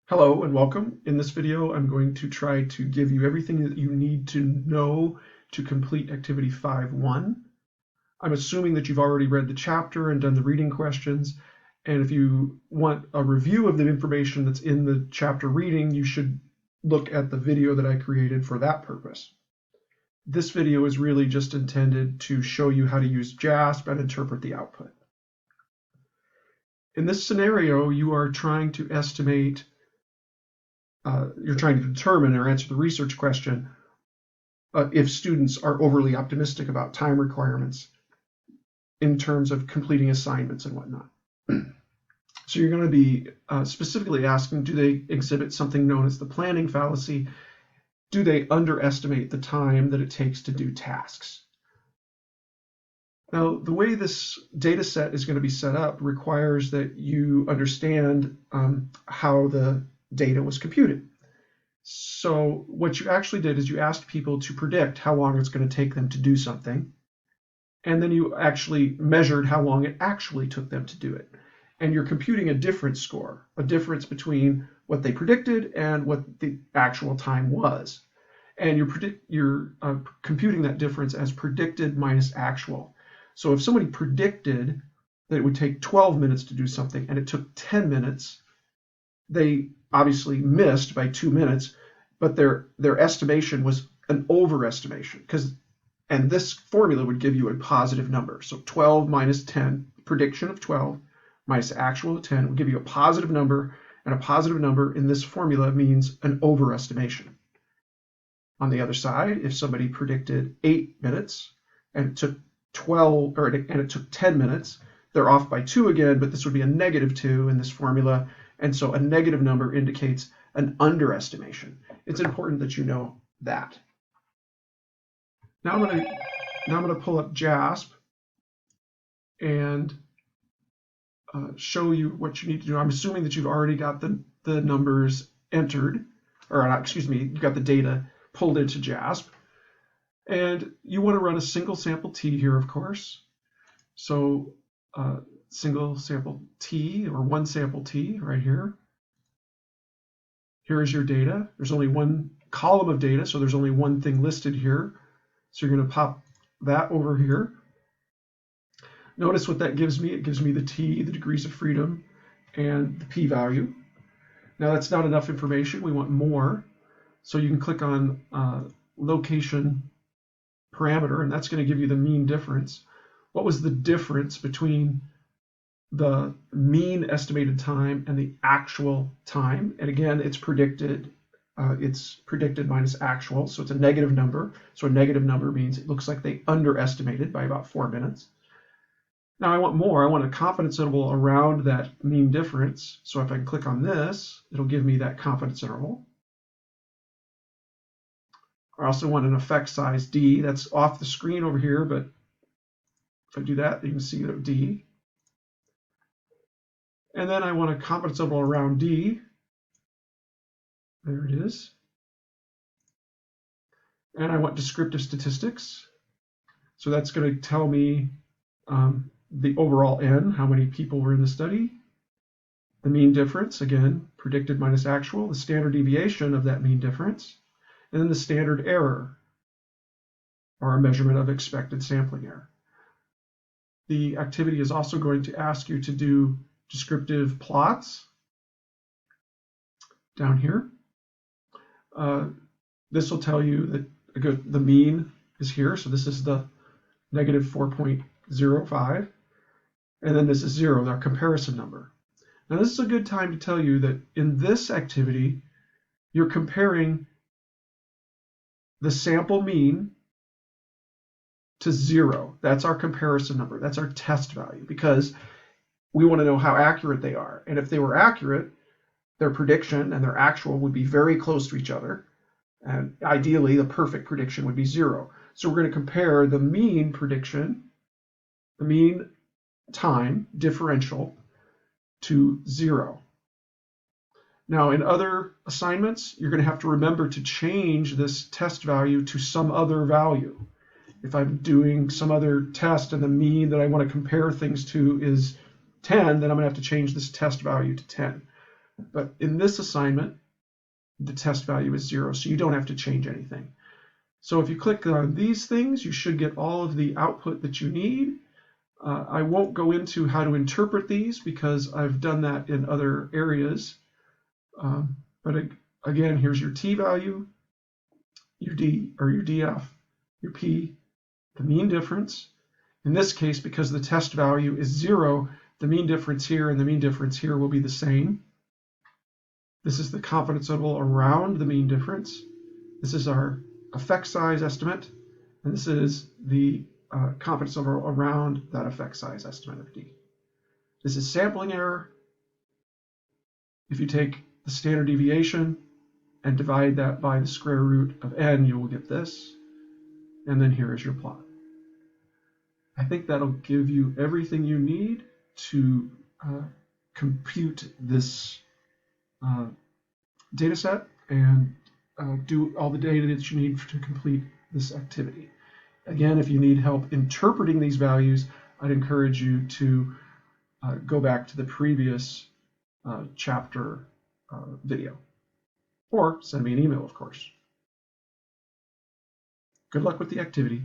Hello and welcome. In this video, I'm going to try to give you everything that you need to know to complete Activity 5.1. I'm assuming that you've already read the chapter and done the reading questions, and if you want a review of the information that's in the chapter reading, you should look at the video that I created for that purpose. This video is really just intended to show you how to use JASP and interpret the output. In this scenario, you are trying to estimate you're trying to determine or answer the research question if students are overly optimistic about time requirements in terms of completing assignments and whatnot. So you're going to be specifically asking, do they exhibit something known as the planning fallacy? Do they underestimate the time that it takes to do tasks? Now, the way this data set is going to be set up requires that you understand how the data was computed. So what you actually did is you asked people to predict how long it's going to take them to do something, and then you actually measured how long it actually took them to do it. And you're computing a difference score, a difference between what they predicted and what the actual time was. And you're computing that difference as predicted minus actual. So if somebody predicted that it would take 12 minutes to do something and it took 10 minutes, they obviously missed by 2 minutes, but their estimation was an overestimation, and this formula would give you a positive number. So 12 minus 10, prediction of 12 minus actual of 10 would give you a positive number, and a positive number in this formula means an overestimation. On the other side, if somebody predicted 8 minutes and it took 10 minutes, they're off by 2 again, but this would be a -2 in this formula. And so a negative number indicates an underestimation. It's important that you know that. Now I'm going to pull up JASP and show you what you need to do. I'm assuming that you've already got the numbers entered, or excuse me, you got the data pulled into JASP. And you want to run a single sample T here, of course. So single sample T, or one sample T right here. Here is your data. There's only one column of data, so there's only one thing listed here. So you're going to pop that over here. Notice what that gives me. It gives me the T, the degrees of freedom, and the p-value. Now that's not enough information. We want more. So you can click on location parameter, and that's going to give you the mean difference. What was the difference between the mean estimated time and the actual time? And again, it's predicted minus actual, so it's a negative number. So a negative number means it looks like they underestimated by about 4 minutes. Now I want more. I want a confidence interval around that mean difference. So if I click on this, it'll give me that confidence interval. I also want an effect size D. That's off the screen over here, but if I do that, you can see that D. And then I want a confidence interval around D. There it is. And I want descriptive statistics. So that's going to tell me the overall N, how many people were in the study. The mean difference, again, predicted minus actual. The standard deviation of that mean difference. And then the standard error, or a measurement of expected sampling error. The activity is also going to ask you to do descriptive plots down here. This will tell you that the mean is here, so this is the -4.05, and then this is 0, our comparison number. Now this is a good time to tell you that in this activity, you're comparing the sample mean to 0. That's our comparison number. That's our test value, because we want to know how accurate they are. And if they were accurate, their prediction and their actual would be very close to each other. And ideally, the perfect prediction would be 0. So we're going to compare the mean prediction, the mean time differential, to 0. Now, in other assignments, you're going to have to remember to change this test value to some other value. If I'm doing some other test and the mean that I want to compare things to is 10, then I'm going to have to change this test value to 10. But in this assignment, the test value is 0, so you don't have to change anything. So if you click on these things, you should get all of the output that you need. I won't go into how to interpret these because I've done that in other areas. But again, here's your t value, your d or your df, your p, the mean difference. In this case, because the test value is 0, the mean difference here and the mean difference here will be the same. This is the confidence interval around the mean difference. This is our effect size estimate, and this is the confidence interval around that effect size estimate of d. This is sampling error. If you take the standard deviation and divide that by the square root of n, you will get this. And then here is your plot. I think that'll give you everything you need to compute this data set and do all the data that you need to complete this activity. Again, if you need help interpreting these values, I'd encourage you to go back to the previous chapter video, or send me an email, of course. Good luck with the activity.